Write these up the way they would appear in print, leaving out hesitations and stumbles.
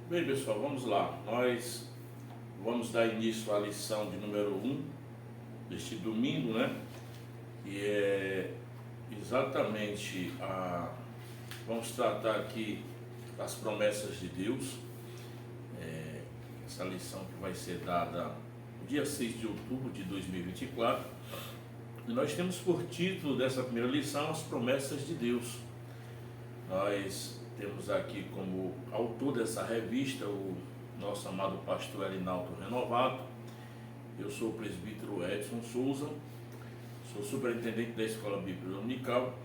Bem, pessoal, vamos lá. Nós vamos dar início à lição de número 1 deste domingo, né? E é exatamente vamos tratar aqui das promessas de Deus. Essa lição que vai ser dada no dia 6 de outubro de 2024. E nós temos por título dessa primeira lição as promessas de Deus. Nós temos aqui como autor dessa revista o nosso amado pastor Elinaldo Renovato. Eu sou o presbítero Edson Souza, sou superintendente da Escola Bíblica Dominical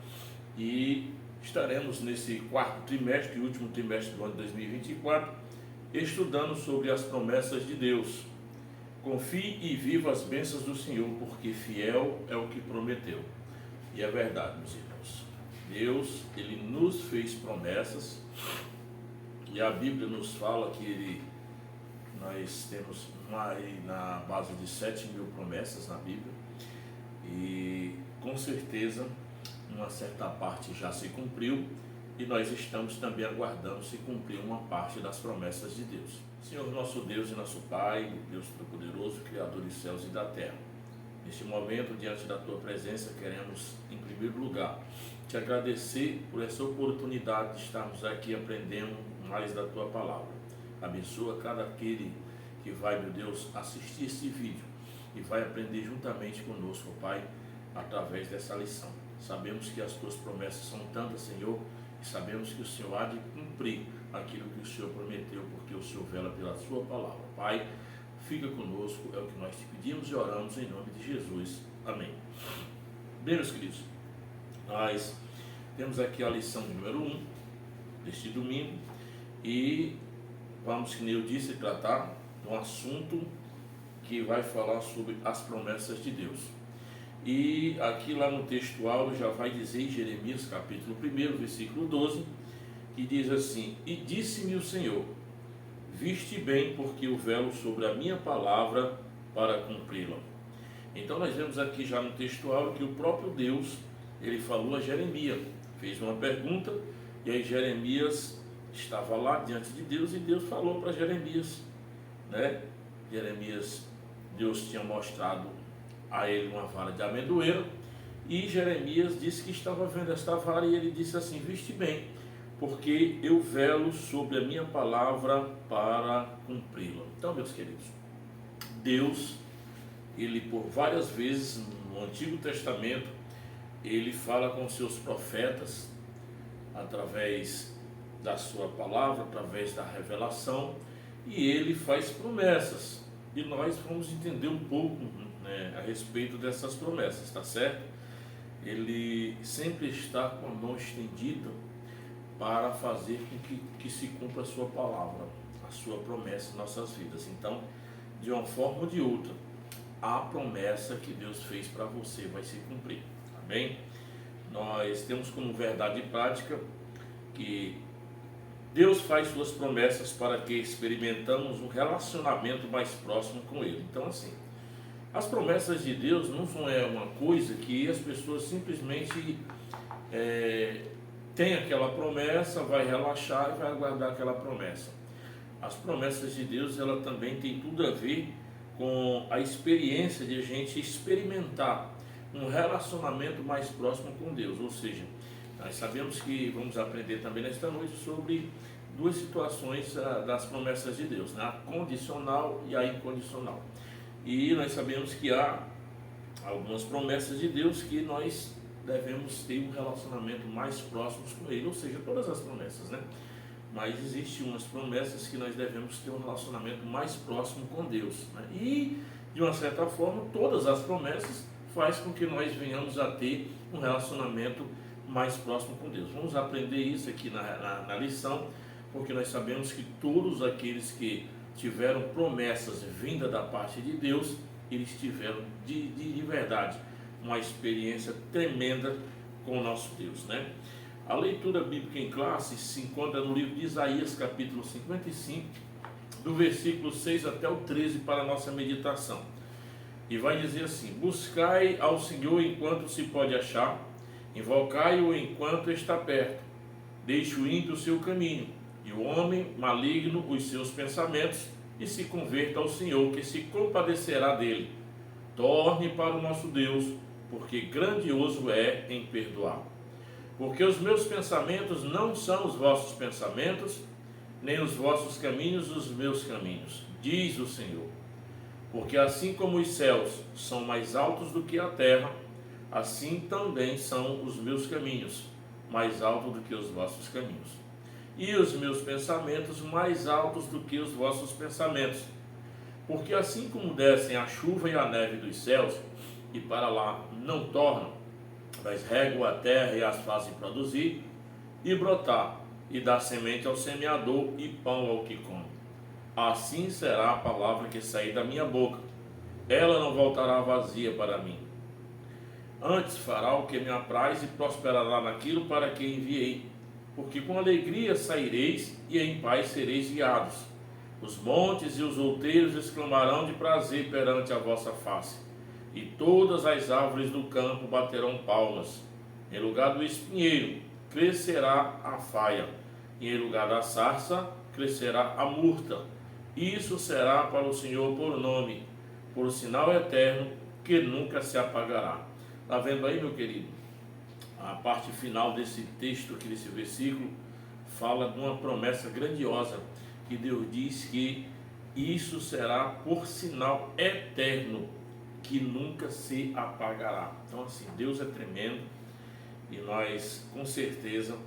e estaremos nesse quarto trimestre e último trimestre do ano de 2024 estudando sobre as promessas de Deus. Confie e viva as bênçãos do Senhor, porque fiel é o que prometeu. E é verdade, meus irmãos. Deus, Ele nos fez promessas e a Bíblia nos fala que nós temos na base de 7.000 promessas na Bíblia e com certeza uma certa parte já se cumpriu e nós estamos também aguardando se cumprir uma parte das promessas de Deus. Senhor nosso Deus e nosso Pai, Deus Todo-Poderoso, Criador dos céus e da terra, neste momento, diante da Tua presença, queremos, em primeiro lugar, te agradecer por essa oportunidade de estarmos aqui aprendendo mais da Tua Palavra. Abençoa cada aquele que vai, meu Deus, assistir esse vídeo e vai aprender juntamente conosco, Pai, através dessa lição. Sabemos que as Tuas promessas são tantas, Senhor, e sabemos que o Senhor há de cumprir aquilo que o Senhor prometeu, porque o Senhor vela pela Sua Palavra. Pai, fica conosco, é o que nós te pedimos e oramos em nome de Jesus. Amém. Bem, meus queridos, nós temos aqui a lição número 1 deste domingo e vamos, como eu disse, tratar de um assunto que vai falar sobre as promessas de Deus. E aqui lá no textual já vai dizer em Jeremias capítulo 1, versículo 12, que diz assim: E disse-me o Senhor, viste bem, porque o velo sobre a minha palavra para cumpri-la. Então nós vemos aqui já no textual que o próprio Deus, ele falou a Jeremias, fez uma pergunta, e aí Jeremias estava lá diante de Deus, e Deus falou para Jeremias, né? Jeremias, Deus tinha mostrado a ele uma vara de amendoeira, e Jeremias disse que estava vendo esta vara, e ele disse assim: viste bem, porque eu velo sobre a minha palavra para cumpri-la. Então, meus queridos, Deus, ele por várias vezes no Antigo Testamento, ele fala com seus profetas através da sua palavra, através da revelação, e ele faz promessas, e nós vamos entender um pouco, né, a respeito dessas promessas, tá certo? Ele sempre está com a mão estendida para fazer com que se cumpra a sua palavra, a sua promessa em nossas vidas. Então, de uma forma ou de outra, a promessa que Deus fez para você vai se cumprir, tá bem? Nós temos como verdade prática que Deus faz suas promessas para que experimentamos um relacionamento mais próximo com Ele. Então, assim, as promessas de Deus não é uma coisa que as pessoas simplesmente tem aquela promessa, vai relaxar e vai aguardar aquela promessa. As promessas de Deus, ela também tem tudo a ver com a experiência de a gente experimentar um relacionamento mais próximo com Deus. Ou seja, nós sabemos que vamos aprender também nesta noite sobre duas situações das promessas de Deus, né? A condicional e a incondicional. E nós sabemos que há algumas promessas de Deus que nós devemos ter um relacionamento mais próximo com Ele, ou seja, todas as promessas, né? Mas existem umas promessas que nós devemos ter um relacionamento mais próximo com Deus, né? E, de uma certa forma, todas as promessas faz com que nós venhamos a ter um relacionamento mais próximo com Deus. Vamos aprender isso aqui na lição, porque nós sabemos que todos aqueles que tiveram promessas vindas da parte de Deus, eles tiveram de verdade uma experiência tremenda com o nosso Deus, né? A leitura bíblica em classe se encontra no livro de Isaías, capítulo 55, do versículo 6 até o 13, para a nossa meditação. E vai dizer assim: buscai ao Senhor enquanto se pode achar, invocai-o enquanto está perto, deixe o ímpio o seu caminho, e o homem maligno os seus pensamentos, e se converta ao Senhor, que se compadecerá dele. Torne para o nosso Deus, porque grandioso é em perdoar. Porque os meus pensamentos não são os vossos pensamentos, nem os vossos caminhos os meus caminhos, diz o Senhor. Porque assim como os céus são mais altos do que a terra, assim também são os meus caminhos, mais altos do que os vossos caminhos. E os meus pensamentos mais altos do que os vossos pensamentos. Porque assim como descem a chuva e a neve dos céus, e para lá não tornam, mas regam a terra e as fazem produzir, e brotar, e dar semente ao semeador e pão ao que come. Assim será a palavra que sair da minha boca. Ela não voltará vazia para mim. Antes fará o que me apraz e prosperará naquilo para que enviei. Porque com alegria saireis e em paz sereis guiados. Os montes e os outeiros exclamarão de prazer perante a vossa face. E todas as árvores do campo baterão palmas. Em lugar do espinheiro crescerá a faia, e em lugar da sarça crescerá a murta. Isso será para o Senhor por nome, por sinal eterno que nunca se apagará. Está vendo aí, meu querido? A parte final desse texto, aqui desse versículo, fala de uma promessa grandiosa, que Deus diz que isso será por sinal eterno, que nunca se apagará. Então assim, Deus é tremendo, e nós com certeza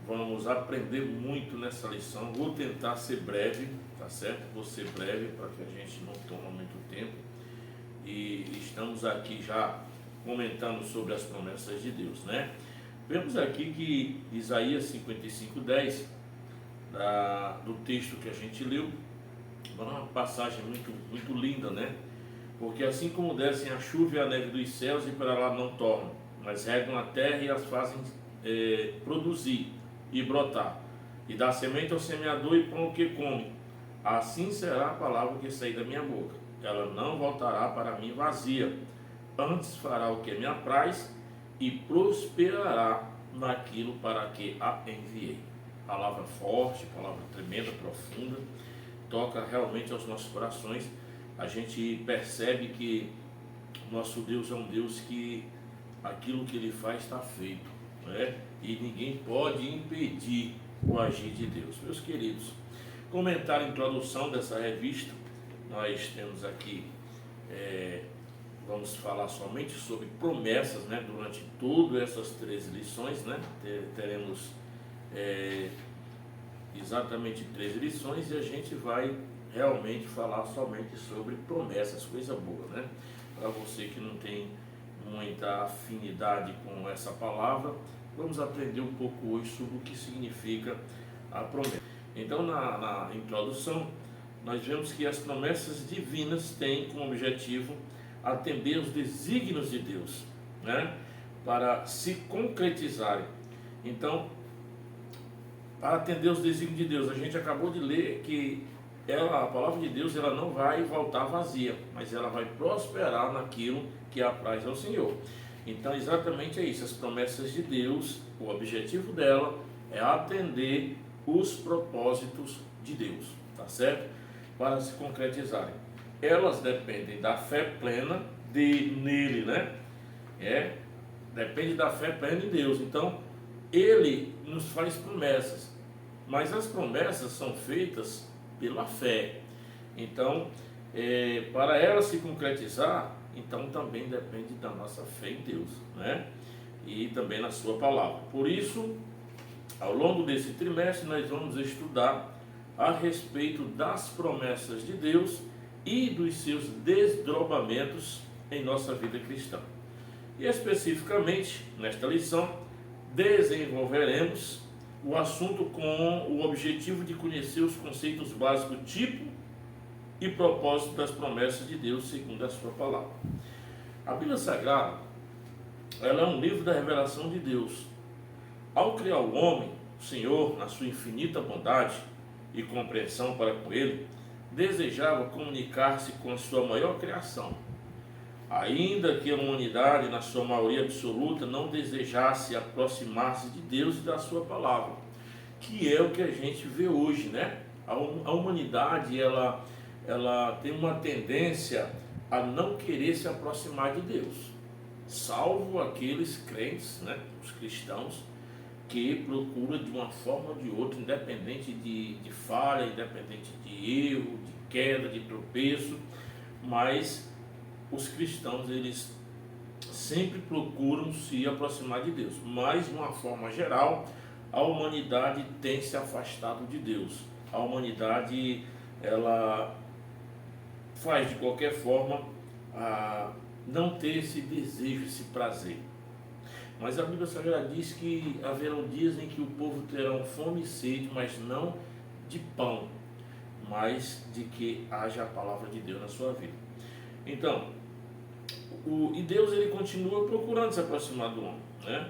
vamos aprender muito nessa lição. Vou tentar ser breve, tá certo? Vou ser breve para que a gente não tome muito tempo, e estamos aqui já comentando sobre as promessas de Deus, né? Vemos aqui que Isaías 55:10, do texto que a gente leu, é uma passagem muito linda, né? Porque assim como descem a chuva e a neve dos céus e para lá não tornam, mas regam a terra e as fazem produzir e brotar, e dá semente ao semeador e pão ao que come, assim será a palavra que sair da minha boca. Ela não voltará para mim vazia, antes fará o que me apraz e prosperará naquilo para que a enviei. Palavra forte, palavra tremenda, profunda, toca realmente aos nossos corações. A gente percebe que o nosso Deus é um Deus que aquilo que Ele faz está feito, né? E ninguém pode impedir o agir de Deus. Meus queridos, comentário, introdução dessa revista, nós temos aqui, vamos falar somente sobre promessas, né? Durante todas essas 13 lições, né? Teremos exatamente 13 lições, e a gente vai realmente falar somente sobre promessas, coisa boa, né? Para você que não tem muita afinidade com essa palavra, vamos aprender um pouco hoje sobre o que significa a promessa. Então, na introdução, nós vemos que as promessas divinas têm como objetivo atender os desígnios de Deus, né? Para se concretizarem. Então, para atender os desígnios de Deus, a gente acabou de ler que a palavra de Deus, ela não vai voltar vazia, mas ela vai prosperar naquilo que apraz ao Senhor. Então, exatamente é isso. As promessas de Deus, o objetivo dela é atender os propósitos de Deus, tá certo? Para se concretizarem. Elas dependem da fé plena nele, né? Depende da fé plena em Deus. Então, Ele nos faz promessas, mas as promessas são feitas pela fé. Então, para ela se concretizar, então também depende da nossa fé em Deus, né? E também na sua palavra. Por isso, ao longo desse trimestre, nós vamos estudar a respeito das promessas de Deus e dos seus desdobramentos em nossa vida cristã. E especificamente, nesta lição, desenvolveremos o assunto com o objetivo de conhecer os conceitos básicos, tipo e propósito das promessas de Deus segundo a sua palavra. A Bíblia Sagrada, ela é um livro da revelação de Deus. Ao criar o homem, o Senhor, na sua infinita bondade e compreensão para com ele, desejava comunicar-se com a sua maior criação. Ainda que a humanidade, na sua maioria absoluta, não desejasse aproximar-se de Deus e da sua palavra. que é o que a gente vê hoje, né? A humanidade, ela tem uma tendência a não querer se aproximar de Deus, salvo aqueles crentes, né, os cristãos, que procuram de uma forma ou de outra, independente de falha, independente de erro, de queda, de tropeço, mas os cristãos, eles sempre procuram se aproximar de Deus, mas de uma forma geral, a humanidade tem se afastado de Deus. A humanidade, ela faz de qualquer forma não ter esse desejo, esse prazer. Mas a Bíblia Sagrada diz que haverão dias em que o povo terão fome e sede, mas não de pão, mas de que haja a palavra de Deus na sua vida. Então, e Deus, ele continua procurando se aproximar do homem, né?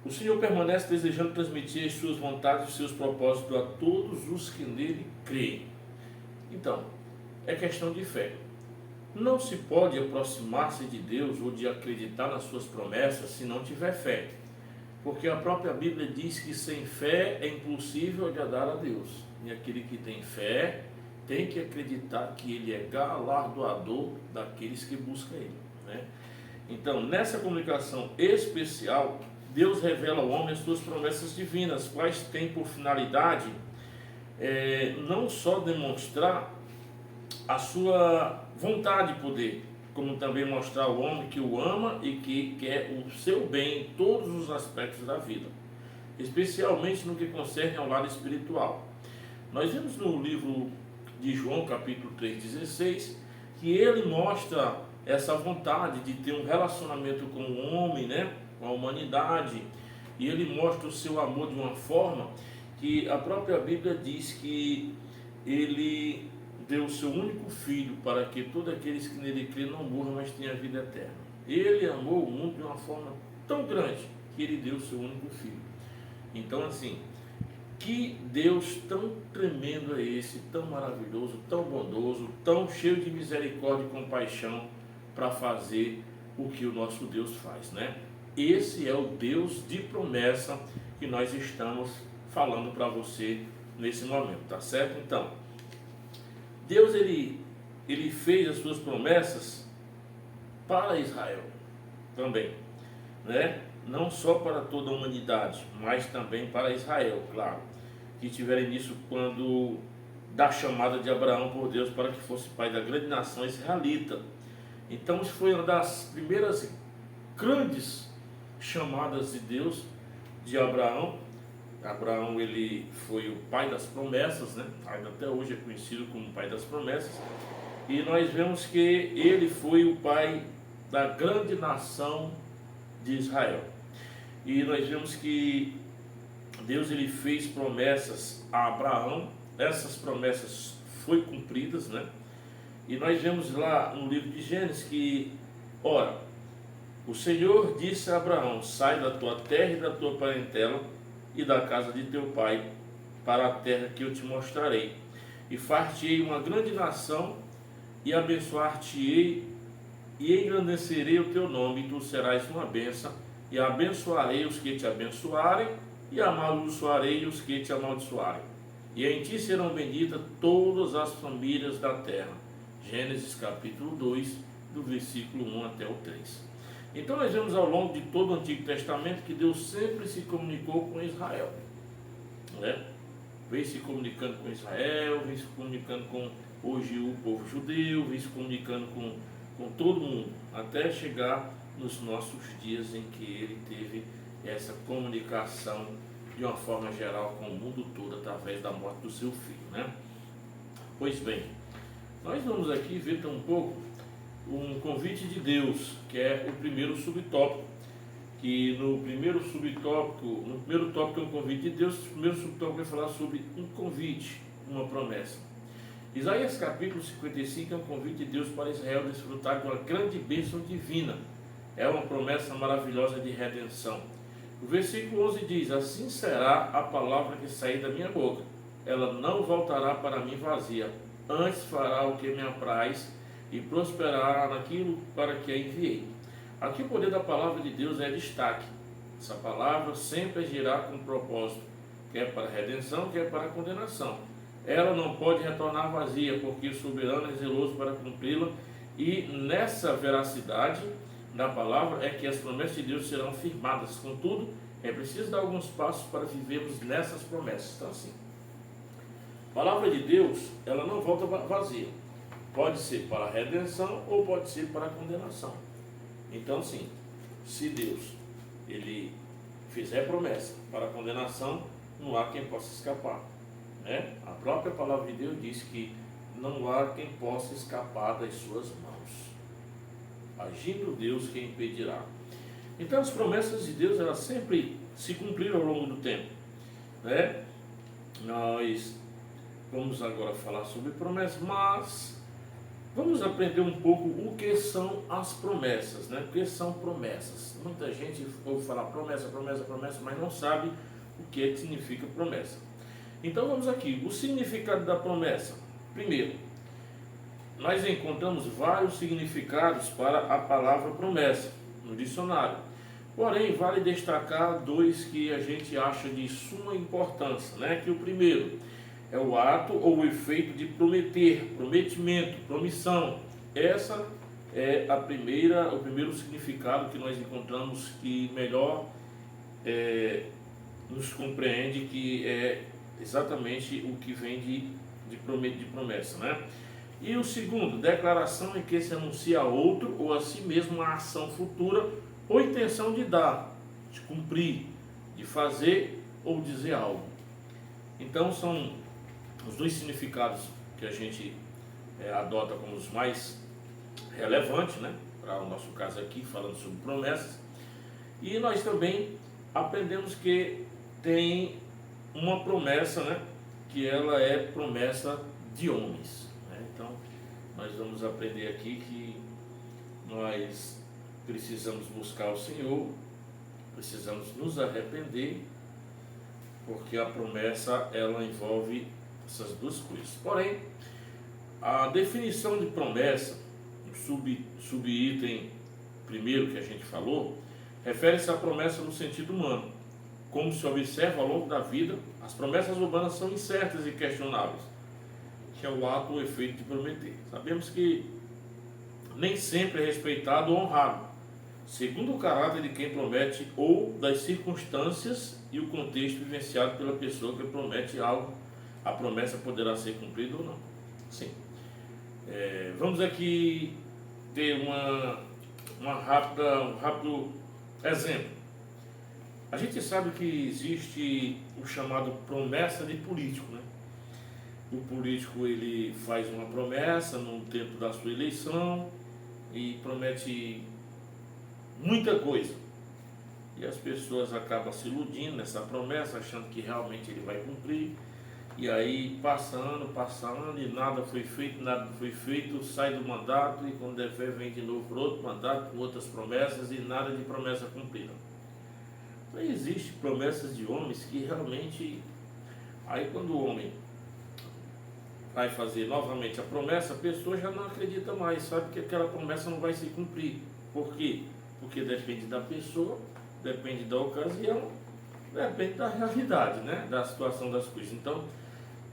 O Senhor permanece desejando transmitir as suas vontades e os seus propósitos a todos os que nele creem. Então, é questão de fé. Não se pode aproximar-se de Deus ou de acreditar nas suas promessas se não tiver fé. Porque a própria Bíblia diz que sem fé é impossível agradar a Deus. E aquele que tem fé tem que acreditar que Ele é galardoador daqueles que buscam Ele, né? Então, nessa comunicação especial, Deus revela ao homem as suas promessas divinas, quais têm por finalidade não só demonstrar a sua vontade e poder, como também mostrar ao homem que o ama e que quer o seu bem em todos os aspectos da vida, especialmente no que concerne ao lado espiritual. Nós vemos no livro de João, capítulo 3,16, que ele mostra essa vontade de ter um relacionamento com o homem, né, com a humanidade, e ele mostra o seu amor de uma forma que a própria Bíblia diz que ele deu o seu único filho para que todos aqueles que nele crêem não morram, mas tenham vida eterna. Ele amou o mundo de uma forma tão grande que ele deu o seu único filho. Então, assim, que Deus tão tremendo é esse, tão maravilhoso, tão bondoso, tão cheio de misericórdia e compaixão para fazer o que o nosso Deus faz, né? Esse é o Deus de promessa que nós estamos falando para você nesse momento, tá certo? Então, Deus, ele fez as suas promessas para Israel também, né? Não só para toda a humanidade, mas também para Israel, claro, que tiveram início quando da chamada de Abraão por Deus para que fosse pai da grande nação israelita. Então, isso foi uma das primeiras grandes chamadas de Deus de Abraão. Abraão, ele foi o pai das promessas, né? Até hoje é conhecido como pai das promessas. E nós vemos que ele foi o pai da grande nação de Israel. E nós vemos que Deus, ele fez promessas a Abraão. Essas promessas foram cumpridas, né? E nós vemos lá no livro de Gênesis que, ora, o Senhor disse a Abraão: sai da tua terra e da tua parentela e da casa de teu pai para a terra que eu te mostrarei, e far-te-ei uma grande nação, e abençoar-te-ei e engrandecerei o teu nome, e tu serás uma bênção, e abençoarei os que te abençoarem, e amaldiçoarei os que te amaldiçoarem, e em ti serão benditas todas as famílias da terra. Gênesis capítulo 2, do versículo 1 até o 3. Então nós vemos ao longo de todo o Antigo Testamento que Deus sempre se comunicou com Israel, né? Vem se comunicando com Israel, vem se comunicando com hoje o povo judeu, vem se comunicando com todo mundo, até chegar nos nossos dias em que ele teve essa comunicação de uma forma geral com o mundo todo através da morte do seu filho, né? Pois bem, nós vamos aqui ver um pouco um convite de Deus, que é o primeiro subtópico, que no primeiro tópico é um convite de Deus, o primeiro subtópico vai falar sobre um convite, uma promessa. Isaías capítulo 55 é um convite de Deus para Israel desfrutar de uma grande bênção divina, é uma promessa maravilhosa de redenção. O versículo 11 diz: assim será a palavra que sair da minha boca, ela não voltará para mim vazia, antes fará o que me apraz e prosperará naquilo para que a enviei. Aqui o poder da palavra de Deus é destaque. Essa palavra sempre agirá com propósito, quer para a redenção, quer para a condenação. Ela não pode retornar vazia, porque o soberano é zeloso para cumpri-la, e nessa veracidade da palavra é que as promessas de Deus serão firmadas. Contudo, é preciso dar alguns passos para vivermos nessas promessas. Então, assim, a palavra de Deus, ela não volta vazia. Pode ser para a redenção ou pode ser para a condenação. Então, sim, se Deus ele fizer promessa para a condenação, não há quem possa escapar, né? A própria palavra de Deus diz que não há quem possa escapar das suas mãos. Agindo Deus, quem impedirá? Então, as promessas de Deus, elas sempre se cumpriram ao longo do tempo, né? Nós vamos agora falar sobre promessas, mas vamos aprender um pouco o que são as promessas, né? O que são promessas? Muita gente ouve falar promessa, promessa, promessa, mas não sabe o que é que significa promessa. Então vamos aqui, o significado da promessa. Primeiro, nós encontramos vários significados para a palavra promessa no dicionário. Porém, vale destacar dois que a gente acha de suma importância, né? Que o primeiro é o ato ou o efeito de prometer, prometimento, promissão. Essa é o primeiro significado que nós encontramos que melhor nos compreende, que é exatamente o que vem de promessa, né? E o segundo, declaração em que se anuncia a outro ou a si mesmo uma ação futura ou intenção de dar, de cumprir, de fazer ou dizer algo. Então são os dois significados que a gente adota como os mais relevantes, né? Para o nosso caso aqui, falando sobre promessas. E nós também aprendemos que tem uma promessa, né? Que ela é promessa de homens, né? Então, nós vamos aprender aqui que nós precisamos buscar o Senhor, precisamos nos arrepender, porque a promessa, ela envolve essas duas coisas. Porém, a definição de promessa, o subitem primeiro que a gente falou, refere-se à promessa no sentido humano. Como se observa ao longo da vida, as promessas humanas são incertas e questionáveis, que é o ato ou efeito de prometer. Sabemos que nem sempre é respeitado ou honrado, segundo o caráter de quem promete ou das circunstâncias e o contexto vivenciado pela pessoa que promete algo. A promessa poderá ser cumprida ou não. Sim. Vamos aqui ter um rápido exemplo. A gente sabe que existe o chamado promessa de político, né? O político, ele faz uma promessa no tempo da sua eleição e promete muita coisa. E as pessoas acabam se iludindo nessa promessa, achando que realmente ele vai cumprir. E aí passando, e nada foi feito, sai do mandato e quando der fé vem de novo para outro mandato, com outras promessas e nada de promessa cumprida. Então existem promessas de homens que realmente, aí quando o homem vai fazer novamente a promessa, a pessoa já não acredita mais, sabe que aquela promessa não vai se cumprir. Por quê? Porque depende da pessoa, depende da ocasião, depende da realidade, né? Da situação das coisas. Então,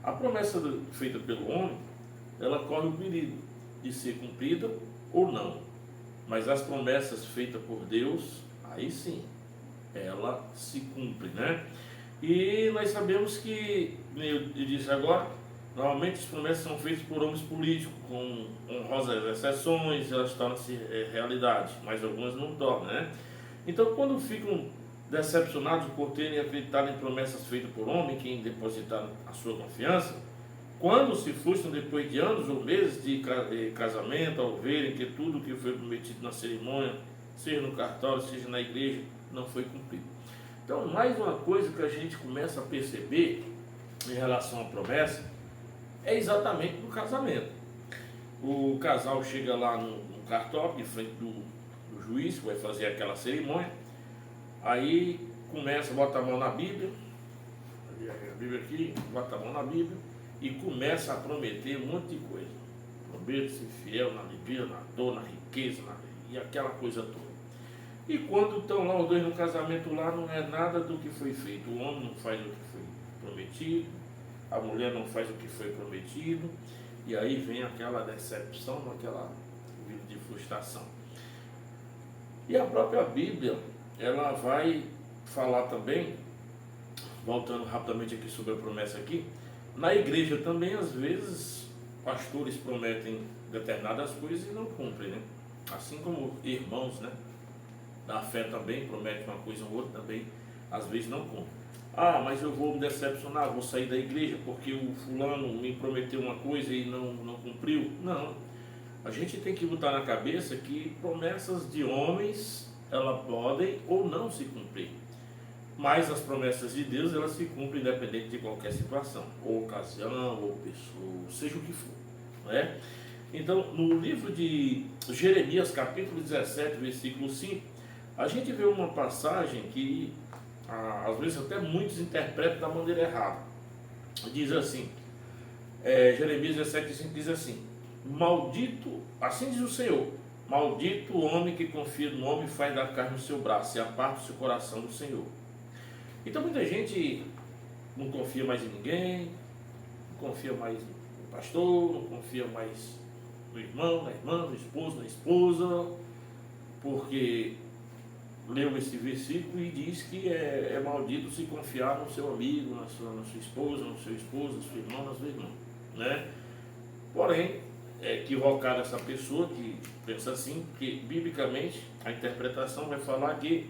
a promessa feita pelo homem, ela corre o perigo de ser cumprida ou não. Mas as promessas feitas por Deus, aí sim, ela se cumpre, né? E nós sabemos que, eu disse agora, normalmente as promessas são feitas por homens políticos, com honrosas exceções, elas tornam-se realidade, mas algumas não tornam, né? Então, quando ficam decepcionados por terem acreditado em promessas feitas por homem, que depositaram a sua confiança, quando se frustram depois de anos ou meses de casamento, ao verem que tudo que foi prometido na cerimônia, seja no cartório, seja na igreja, não foi cumprido. Então, mais uma coisa que a gente começa a perceber em relação à promessa é exatamente no casamento. O casal chega lá no cartório, de frente do juiz, que vai fazer aquela cerimônia, aí começa, bota a mão na Bíblia, a Bíblia aqui, bota a mão na Bíblia e começa a prometer um monte de coisa. Prometo ser fiel na alegria, na dor, na riqueza, e aquela coisa toda. E quando estão lá os dois no casamento lá, não é nada do que foi feito. O homem não faz o que foi prometido, a mulher não faz o que foi prometido, e aí vem aquela decepção, aquela vida de frustração. E a própria Bíblia, ela vai falar também, voltando rapidamente aqui sobre a promessa aqui, na igreja também, às vezes, pastores prometem determinadas coisas e não cumprem, né? Assim como irmãos, né? Da fé também, promete uma coisa ou outra também, às vezes não cumpre. Ah, mas eu vou me decepcionar, vou sair da igreja porque o fulano me prometeu uma coisa e não cumpriu. Não, a gente tem que botar na cabeça que promessas de homens, elas podem ou não se cumprir. Mas as promessas de Deus, elas se cumprem independente de qualquer situação, ou ocasião, ou pessoa, seja o que for, não é? Então, no livro de Jeremias, capítulo 17, versículo 5, a gente vê uma passagem que, às vezes, até muitos interpretam da maneira errada. Diz assim, Jeremias 17, 5 diz assim: maldito, assim diz o Senhor, maldito o homem que confia no homem e faz da carne o seu braço e aparta o seu coração do Senhor. Então muita gente não confia mais em ninguém, não confia mais no pastor, não confia mais no irmão, na irmã, no esposo, na esposa, porque leu esse versículo e diz que é maldito se confiar no seu amigo, na sua esposa, no seu esposo, na sua irmã, na sua irmã, né? Porém, é equivocada essa pessoa que pensa assim, que biblicamente a interpretação vai falar que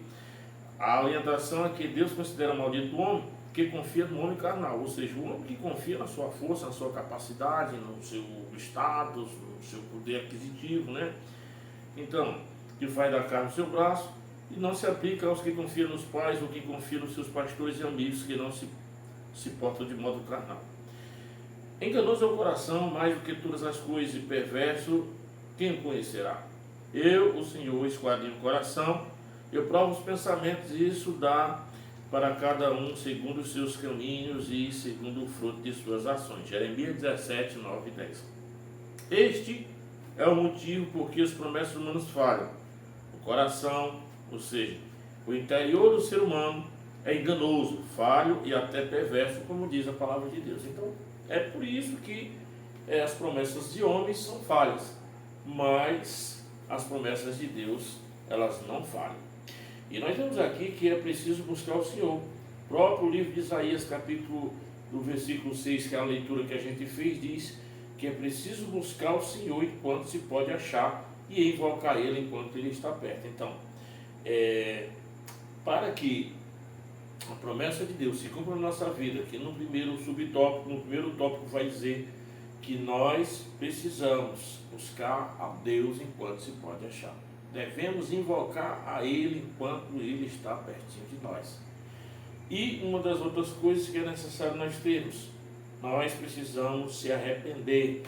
a orientação é que Deus considera maldito o homem que confia no homem carnal, ou seja, o homem que confia na sua força, na sua capacidade, no seu status, no seu poder aquisitivo, né? Então, que faz da carne o seu braço e não se aplica aos que confiam nos pais ou que confiam nos seus pastores e amigos que não se portam de modo carnal. Enganoso é o coração mais do que todas as coisas, e perverso, quem o conhecerá? Eu, o Senhor, esquadrinho o coração, eu provo os pensamentos, e isso dá para cada um segundo os seus caminhos e segundo o fruto de suas ações. Jeremias 17, 9 e 10. Este é o motivo por que as promessas humanas falham. O coração, ou seja, o interior do ser humano é enganoso, falho e até perverso, como diz a palavra de Deus. Então, é por isso que as promessas de homens são falhas, mas as promessas de Deus, elas não falham. E nós vemos aqui que é preciso buscar o Senhor. O próprio livro de Isaías, capítulo do versículo 6, que é a leitura que a gente fez, diz que é preciso buscar o Senhor enquanto se pode achar e invocar Ele enquanto Ele está perto. Então, para que a promessa de Deus se cumpra na nossa vida, que no primeiro subtópico, no primeiro tópico vai dizer que nós precisamos buscar a Deus enquanto se pode achar. Devemos invocar a Ele enquanto Ele está pertinho de nós. E uma das outras coisas que é necessário nós termos, nós precisamos se arrepender,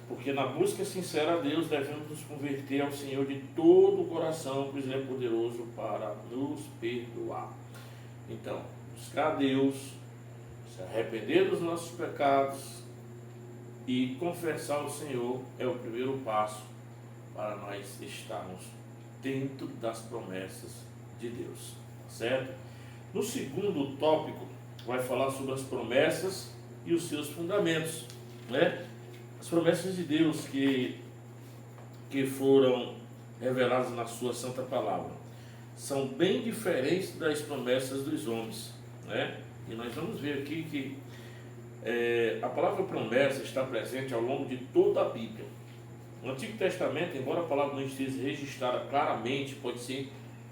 porque na busca sincera a Deus devemos nos converter ao Senhor de todo o coração, pois Ele é poderoso para nos perdoar. Então, buscar a Deus, se arrepender dos nossos pecados e confessar ao Senhor é o primeiro passo para nós estarmos dentro das promessas de Deus, certo? No segundo tópico, vai falar sobre as promessas e os seus fundamentos, né? As promessas de Deus que foram reveladas na sua santa palavra são bem diferentes das promessas dos homens, né? E nós vamos ver aqui que a palavra promessa está presente ao longo de toda a Bíblia. No Antigo Testamento, embora a palavra não esteja registrada claramente, pode ser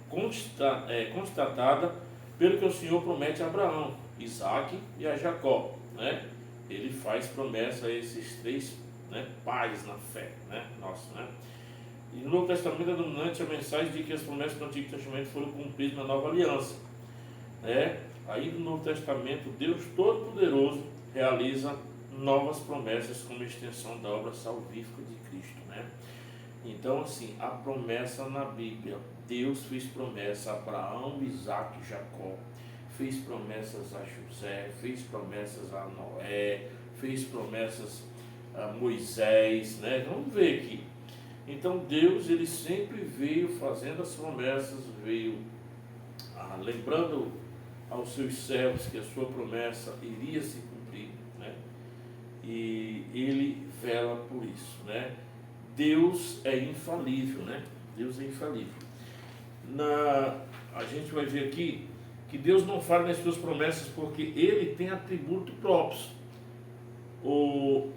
constatada pelo que o Senhor promete a Abraão, Isaac e a Jacó, né? Ele faz promessa a esses três, né, pais na fé, né, nosso, né? E no Novo Testamento é dominante a mensagem de que as promessas do Antigo Testamento foram cumpridas na Nova Aliança, né? Aí no Novo Testamento, Deus Todo-Poderoso realiza novas promessas como extensão da obra salvífica de Cristo, né? Então, assim, a promessa na Bíblia, Deus fez promessa a Abraão, Isaac e Jacó, fez promessas a José, fez promessas a Noé, fez promessas a Moisés, né? Vamos ver aqui. Então Deus, ele sempre veio fazendo as promessas, veio lembrando aos seus servos que a sua promessa iria se cumprir, né? E ele vela por isso, né? Deus é infalível, né? Deus é infalível. A gente vai ver aqui que Deus não falha nas suas promessas porque ele tem atributos próprios ou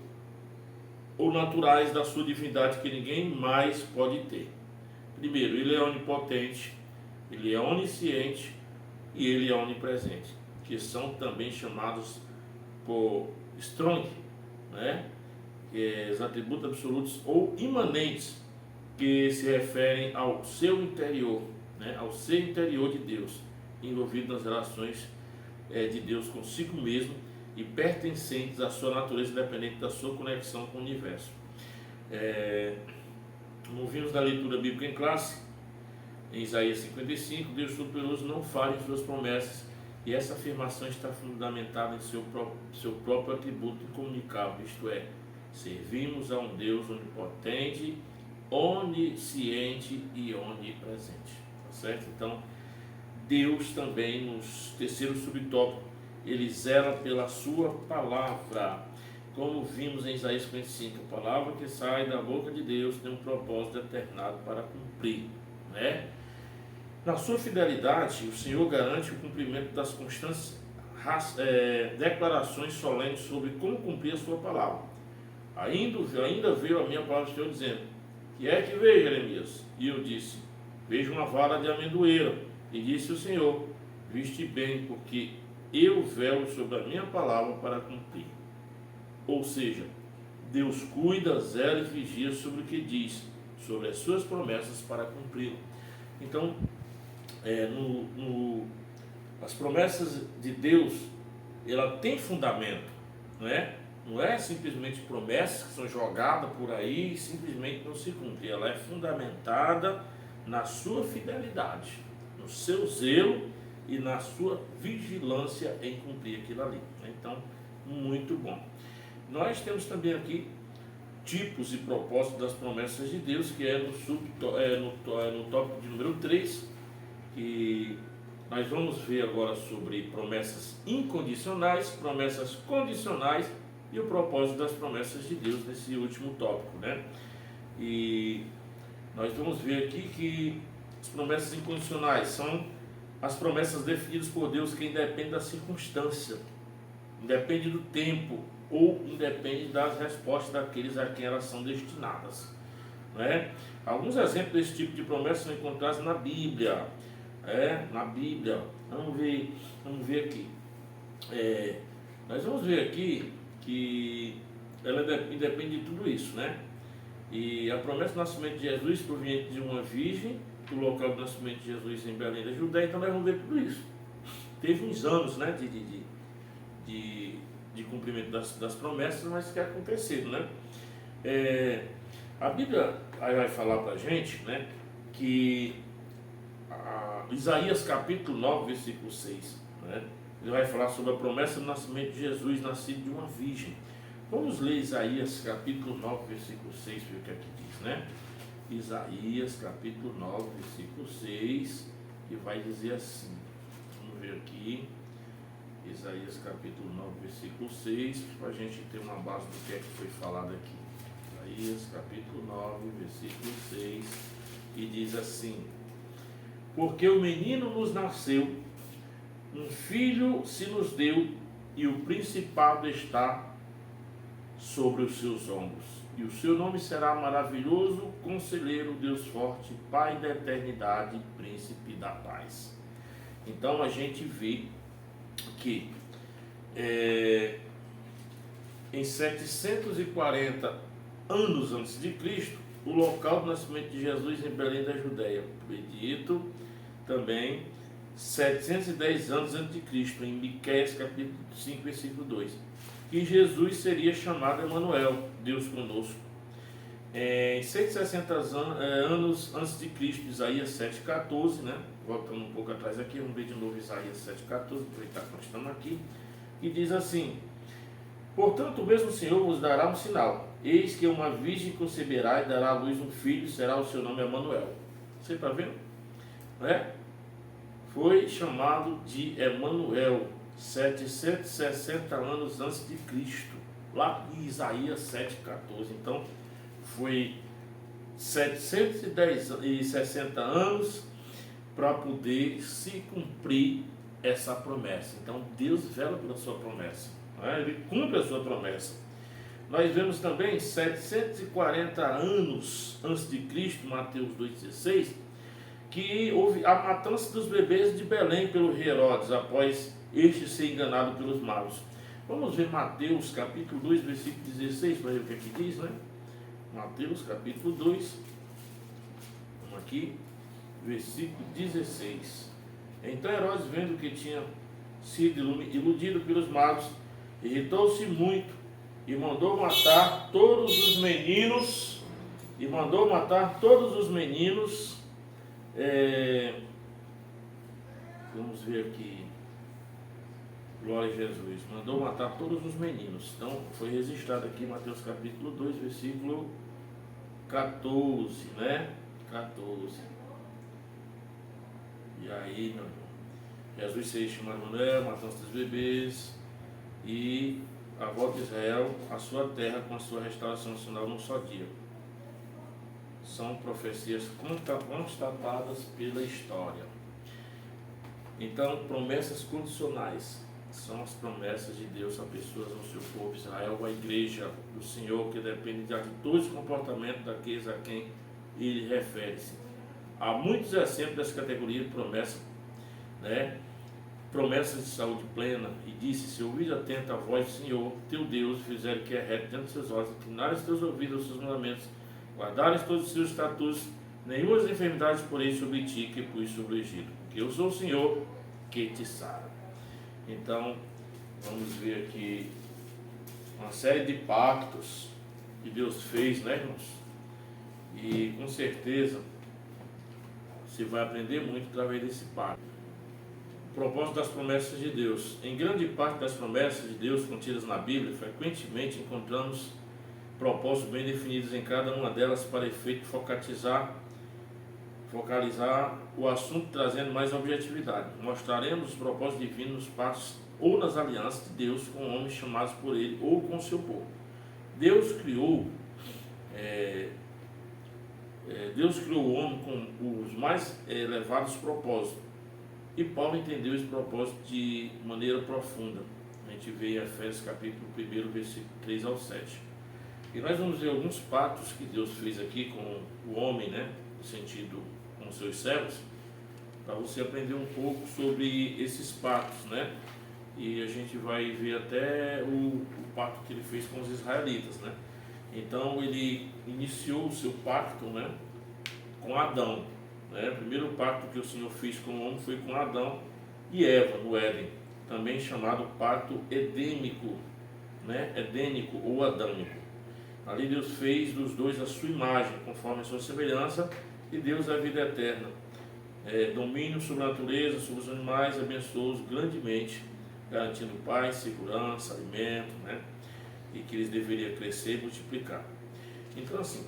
naturais da sua divindade que ninguém mais pode ter. Primeiro, ele é onipotente, ele é onisciente e ele é onipresente, que são também chamados por Strong, né? Os atributos absolutos ou imanentes, que se referem ao seu interior, né? Ao ser interior de Deus, envolvido nas relações de Deus consigo mesmo e pertencentes à sua natureza, independente da sua conexão com o universo. Como vimos na leitura bíblica em classe, em Isaías 55, Deus Todo-Poderoso não falha em suas promessas, e essa afirmação está fundamentada em seu próprio atributo incomunicável, isto é, servimos a um Deus onipotente, onisciente e onipresente. Tá certo? Então, Deus também, no terceiro subtópico, ele zela pela sua palavra. Como vimos em Isaías 55, a palavra que sai da boca de Deus tem um propósito determinado para cumprir, né? Na sua fidelidade, o Senhor garante o cumprimento das constantes declarações solenes sobre como cumprir a sua palavra. Ainda veio a minha palavra do Senhor dizendo: que é que veio, Jeremias? E eu disse: vejo uma vara de amendoeira. E disse o Senhor: viste bem, porque eu velo sobre a minha palavra para cumprir. Ou seja, Deus cuida, zela e vigia sobre o que diz, sobre as suas promessas para cumpri-lo. Então, as promessas de Deus, ela tem fundamento, não é? Não é simplesmente promessas que são jogadas por aí e simplesmente não se cumprem. Ela é fundamentada na sua fidelidade, no seu zelo e na sua vigilância em cumprir aquilo ali. Então, muito bom. Nós temos também aqui tipos e propósitos das promessas de Deus, que é no tópico de número 3, que nós vamos ver agora sobre promessas incondicionais, promessas condicionais e o propósito das promessas de Deus nesse último tópico, né? E nós vamos ver aqui que as promessas incondicionais são as promessas definidas por Deus que independem da circunstância, independe do tempo ou independe das respostas daqueles a quem elas são destinadas, né? Alguns exemplos desse tipo de promessas são encontrados na Bíblia. Na Bíblia, vamos ver aqui. Nós vamos ver aqui que ela independe de tudo isso, né? E a promessa do nascimento de Jesus proveniente de uma virgem, do local do nascimento de Jesus em Belém da Judéia, então nós vamos ver tudo isso. Teve uns anos, né, de cumprimento das promessas, mas que aconteceram, né? A Bíblia aí vai falar para a gente, né, que Isaías capítulo 9, versículo 6, né? Ele vai falar sobre a promessa do nascimento de Jesus, nascido de uma virgem. Vamos ler Isaías capítulo 9, versículo 6, ver o que aqui diz, né? Isaías capítulo 9, versículo 6, que vai dizer assim. Vamos ver aqui. Isaías capítulo 9, versículo 6, para a gente ter uma base do que é que foi falado aqui. Isaías capítulo 9, versículo 6, e diz assim: porque o menino nos nasceu, um filho se nos deu, e o principado está sobre os seus ombros. E o seu nome será maravilhoso, conselheiro, Deus forte, Pai da eternidade, príncipe da paz. Então a gente vê que em 740 anos antes de Cristo, o local do nascimento de Jesus em Belém da Judéia, foi dito também 710 anos antes de Cristo, em Miqueias capítulo 5, versículo 2, que Jesus seria chamado Emanuel, Deus conosco. Em 160 anos antes de Cristo, Isaías 7,14, né? Voltando um pouco atrás aqui, vamos ver de novo Isaías 7,14, aproveitar que nós estamos aqui, que diz assim: Portanto, o mesmo Senhor vos dará um sinal. Eis que uma virgem conceberá e dará à luz um filho, será o seu nome Emanuel. Você está vendo? Né? Foi chamado de Emanuel 760 anos antes de Cristo, lá em Isaías 7,14. Então, foi 760 anos para poder se cumprir essa promessa. Então, Deus vela pela sua promessa, né? Ele cumpre a sua promessa. Nós vemos também 740 anos antes de Cristo, Mateus 2,16, que houve a matança dos bebês de Belém pelo rei Herodes, após este ser enganado pelos magos. Vamos ver Mateus capítulo 2, versículo 16, para ver o que aqui diz, né? Mateus capítulo 2, vamos aqui, versículo 16. Então Herodes, vendo que tinha sido iludido pelos magos, irritou-se muito e mandou matar todos os meninos, vamos ver aqui, glória a Jesus, mandou matar todos os meninos. Então foi registrado aqui Mateus capítulo 2, versículo 14, né? 14. E aí, meu irmão, Jesus seria chamado Emanuel, matança dos bebês e a volta de Israel à sua terra com a sua restauração nacional num só dia. São profecias constatadas pela história. Então, promessas condicionais são as promessas de Deus a pessoas, ao seu povo Israel, a igreja do Senhor, que depende de atitudes e comportamento daqueles a quem ele refere-se. Há muitos exemplos dessa categoria de promessa, né? Promessas de saúde plena, e disse: se ouvires atento a voz do Senhor teu Deus, fizer o que é reto diante dos seus olhos, inclinares teus ouvidos aos seus mandamentos, guardares todos os seus estatutos, nenhuma das enfermidades porém sobre ti que pus sobre o Egito, porque eu sou o Senhor que te sara. Então, vamos ver aqui uma série de pactos que Deus fez, né, irmãos? E com certeza você vai aprender muito através desse pacto. O propósito das promessas de Deus. Em grande parte das promessas de Deus contidas na Bíblia, frequentemente encontramos propósitos bem definidos em cada uma delas para efeito focalizar o assunto, trazendo mais objetividade. Mostraremos os propósitos divinos nos passos ou nas alianças de Deus com homens chamados por Ele ou com o seu povo. Deus criou o homem com os mais elevados propósitos. E Paulo entendeu esse propósito de maneira profunda. A gente vê em Efésios capítulo 1, versículo 3 ao 7. E nós vamos ver alguns pactos que Deus fez aqui com o homem, né? No sentido com os seus servos, para você aprender um pouco sobre esses pactos, né? E a gente vai ver até o pacto que ele fez com os israelitas, né? Então ele iniciou o seu pacto, né, com Adão. Né? O primeiro pacto que o Senhor fez com o homem foi com Adão e Eva no Éden, também chamado pacto edêmico, né? Edênico ou adâmico. Ali Deus fez dos dois a sua imagem, conforme a sua semelhança, e Deus a vida eterna. Domínio sobre a natureza, sobre os animais, abençoou-os grandemente, garantindo paz, segurança, alimento, né? E que eles deveriam crescer e multiplicar. Então, assim,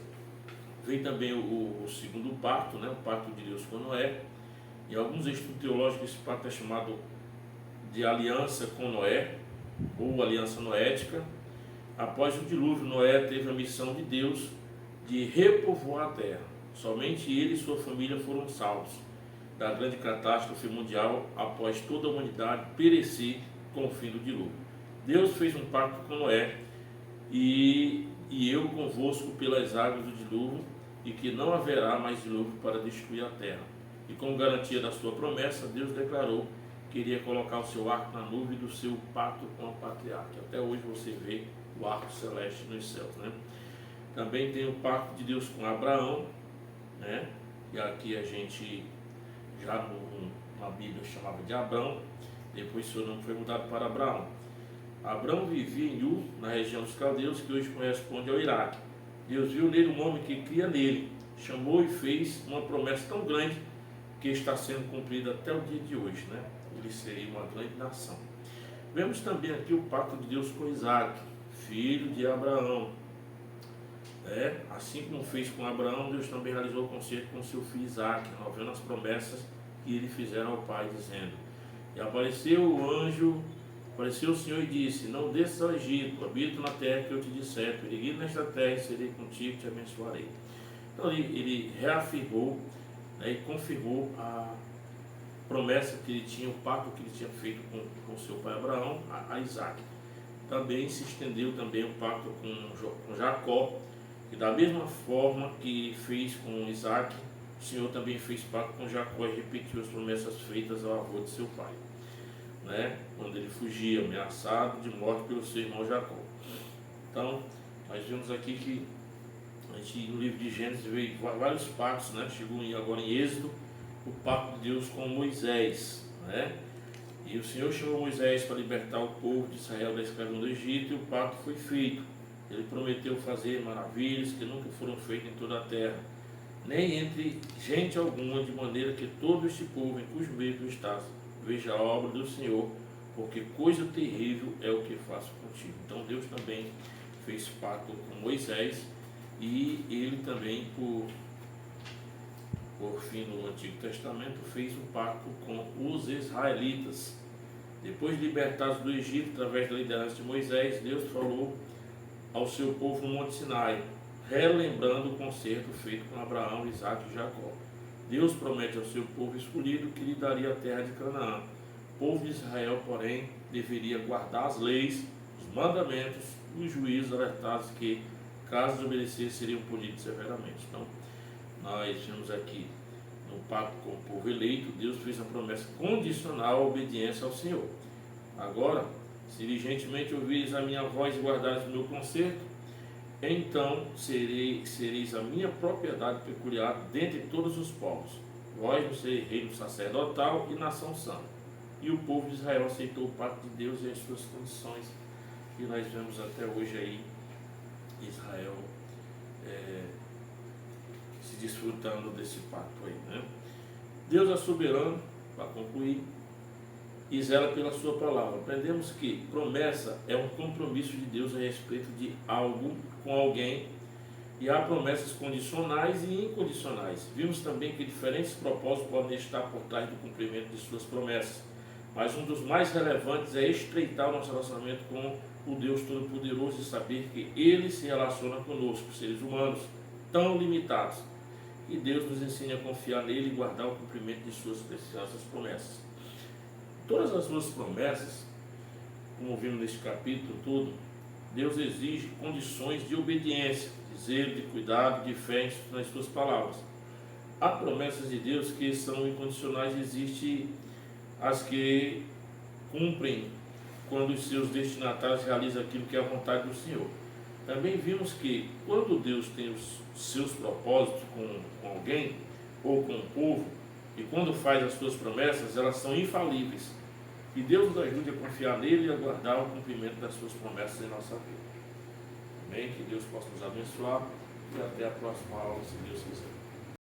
vem também o segundo pacto, né? O pacto de Deus com Noé. Em alguns estudos teológicos, esse pacto é chamado de aliança com Noé, ou aliança noética. Após o dilúvio, Noé teve a missão de Deus de repovoar a terra. Somente ele e sua família foram salvos da grande catástrofe mundial após toda a humanidade perecer com o fim do dilúvio. Deus fez um pacto com Noé: e eu convosco pelas águas do dilúvio, e que não haverá mais dilúvio para destruir a terra. E como garantia da sua promessa, Deus declarou que iria colocar o seu arco na nuvem do seu pacto com o patriarca. Até hoje você vê o arco celeste nos céus, né? Também tem o pacto de Deus com Abraão, né? E aqui a gente já na Bíblia chamava de Abrão, depois seu nome foi mudado para Abraão. Abrão vivia em Ur, na região dos caldeus, que hoje corresponde ao Iraque. Deus viu nele um homem que cria nele, chamou e fez uma promessa tão grande que está sendo cumprida até o dia de hoje, né? Ele seria uma grande nação. Vemos também aqui o pacto de Deus com Isaac, filho de Abraão. Assim como fez com Abraão, Deus também realizou o concerto com seu filho Isaque, renovando as promessas que ele fizera ao pai, dizendo: e apareceu o Senhor e disse: não desças ao Egito, habito na terra que eu te disser, peregrino nesta terra e serei contigo e te abençoarei. Então ele reafirmou, e confirmou a promessa que ele tinha, o pacto que ele tinha feito com seu pai Abraão, a Isaque. Também se estendeu também o pacto com Jacó, e da mesma forma que fez com Isaque, o Senhor também fez pacto com Jacó e repetiu as promessas feitas ao avô de seu pai, quando ele fugia, ameaçado de morte pelo seu irmão Jacó. Então, nós vemos aqui que a gente, no livro de Gênesis, vê vários pactos, chegou agora em Êxodo, o pacto de Deus com Moisés, e o Senhor chamou Moisés para libertar o povo de Israel da escravidão do Egito, e o pacto foi feito. Ele prometeu fazer maravilhas que nunca foram feitas em toda a terra, nem entre gente alguma, de maneira que todo este povo em cujo meio tu estás veja a obra do Senhor, porque coisa terrível é o que faço contigo. Então Deus também fez pacto com Moisés, e ele também, por fim, no Antigo Testamento, fez um pacto com os israelitas. Depois de libertados do Egito, através da liderança de Moisés, Deus falou ao seu povo no Monte Sinai, relembrando o concerto feito com Abraão, Isaque e Jacó. Deus promete ao seu povo escolhido que lhe daria a terra de Canaã. O povo de Israel, porém, deveria guardar as leis, os mandamentos e os juízos, alertados que, caso desobedecessem, seriam punidos severamente. Então, nós vemos aqui no pacto com o povo eleito, Deus fez a promessa condicional à obediência ao Senhor. Agora, se diligentemente ouvires a minha voz e guardares o meu concerto, então sereis a minha propriedade peculiar dentre todos os povos. Vós me sereis reino sacerdotal e nação santa. E o povo de Israel aceitou o pacto de Deus e as suas condições. E nós vemos até hoje aí Israel se desfrutando desse pacto aí, Deus é soberano, para concluir, e zela pela sua palavra. Aprendemos que promessa é um compromisso de Deus a respeito de algo com alguém, e há promessas condicionais e incondicionais. Vimos também que diferentes propósitos podem estar por trás do cumprimento de suas promessas, mas um dos mais relevantes é estreitar o nosso relacionamento com o Deus Todo-Poderoso e saber que Ele se relaciona conosco, seres humanos tão limitados, e Deus nos ensina a confiar nele e guardar o cumprimento de suas preciosas promessas. Todas as suas promessas, como vimos neste capítulo todo, Deus exige condições de obediência, de zelo, de cuidado, de fé nas suas palavras. Há promessas de Deus que são incondicionais, existem as que cumprem quando os seus destinatários realizam aquilo que é a vontade do Senhor. Também vimos que quando Deus tem os seus propósitos com alguém ou com o povo, e quando faz as suas promessas, elas são infalíveis. E Deus nos ajude a confiar nele e a guardar o cumprimento das suas promessas em nossa vida. Amém? Que Deus possa nos abençoar e até a próxima aula, se Deus quiser.